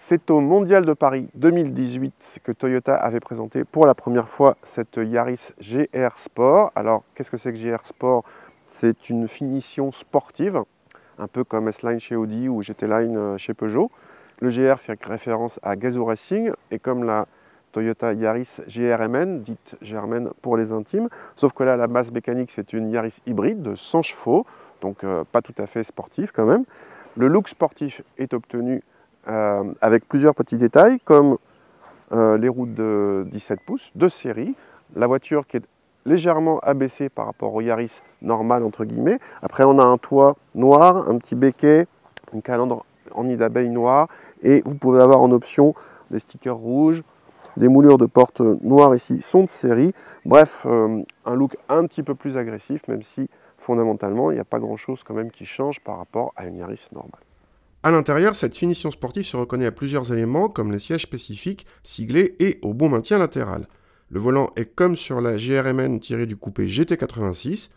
C'est au Mondial de Paris 2018 que Toyota avait présenté pour la première fois cette Yaris GR Sport. Alors, qu'est-ce que c'est que GR Sport? C'est une finition sportive, un peu comme S-Line chez Audi ou GT Line chez Peugeot. Le GR fait référence à Gazoo Racing et comme la Toyota Yaris GRMN, dite GRMN pour les intimes, sauf que là, la base mécanique, c'est une Yaris hybride de 100 chevaux, donc pas tout à fait sportif quand même. Le look sportif est obtenu avec plusieurs petits détails comme les roues de 17 pouces de série, la voiture qui est légèrement abaissée par rapport au Yaris normal entre guillemets. Après on a un toit noir, un petit béquet, une calandre en nid d'abeille noire et vous pouvez avoir en option des stickers rouges, des moulures de porte noires ici sont de série. Bref, un look un petit peu plus agressif même si fondamentalement il n'y a pas grand chose quand même qui change par rapport à une Yaris normale. À l'intérieur, cette finition sportive se reconnaît à plusieurs éléments comme les sièges spécifiques, siglés et au bon maintien latéral. Le volant est comme sur la GRMN tirée du coupé GT86.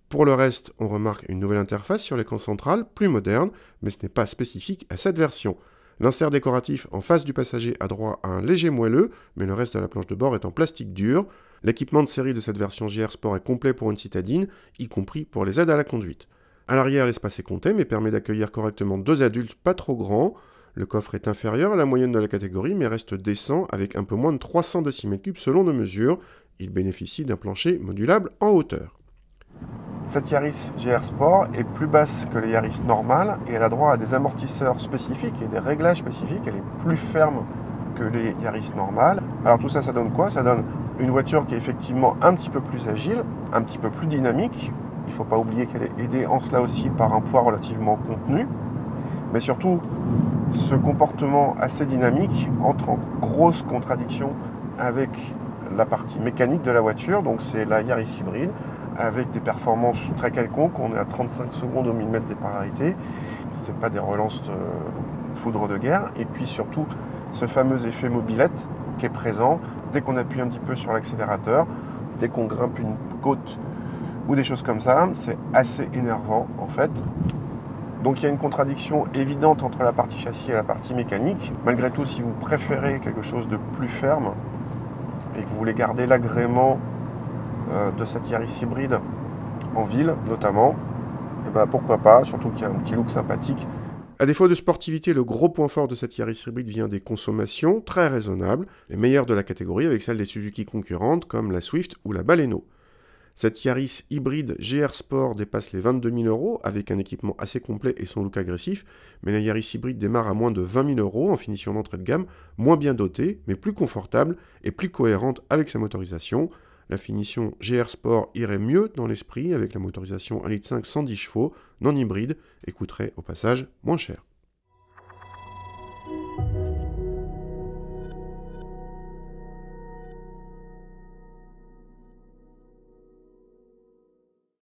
Pour le reste, on remarque une nouvelle interface sur l'écran central, plus moderne, mais ce n'est pas spécifique à cette version. L'insert décoratif en face du passager a droit à un léger moelleux, mais le reste de la planche de bord est en plastique dur. L'équipement de série de cette version GR Sport est complet pour une citadine, y compris pour les aides à la conduite. À l'arrière, l'espace est compté, mais permet d'accueillir correctement deux adultes pas trop grands. Le coffre est inférieur à la moyenne de la catégorie, mais reste décent avec un peu moins de 300 cm3 selon nos mesures. Il bénéficie d'un plancher modulable en hauteur. Cette Yaris GR Sport est plus basse que les Yaris normales et elle a droit à des amortisseurs spécifiques et des réglages spécifiques. Elle est plus ferme que les Yaris normales. Alors tout ça, ça donne quoi? Ça donne une voiture qui est effectivement un petit peu plus agile, un petit peu plus dynamique. Il ne faut pas oublier qu'elle est aidée en cela aussi par un poids relativement contenu. Mais surtout, ce comportement assez dynamique entre en grosse contradiction avec la partie mécanique de la voiture. Donc c'est la Yaris hybride avec des performances très quelconques. On est à 35 secondes au millimètre des polarités. Ce n'est pas des relances de foudre de guerre. Et puis surtout, ce fameux effet mobilette qui est présent dès qu'on appuie un petit peu sur l'accélérateur, dès qu'on grimpe une côte ou des choses comme ça, c'est assez énervant en fait. Donc il y a une contradiction évidente entre la partie châssis et la partie mécanique. Malgré tout, si vous préférez quelque chose de plus ferme et que vous voulez garder l'agrément de cette Yaris hybride en ville notamment, et ben pourquoi pas, surtout qu'il y a un petit look sympathique. À défaut de sportivité, le gros point fort de cette Yaris hybride vient des consommations très raisonnables, les meilleures de la catégorie avec celles des Suzuki concurrentes comme la Swift ou la Baleno. Cette Yaris hybride GR Sport dépasse les 22 000 € avec un équipement assez complet et son look agressif, mais la Yaris hybride démarre à moins de 20 000 € en finition d'entrée de gamme, moins bien dotée, mais plus confortable et plus cohérente avec sa motorisation. La finition GR Sport irait mieux dans l'esprit avec la motorisation 1,5 litre 110 chevaux, non hybride, et coûterait au passage moins cher.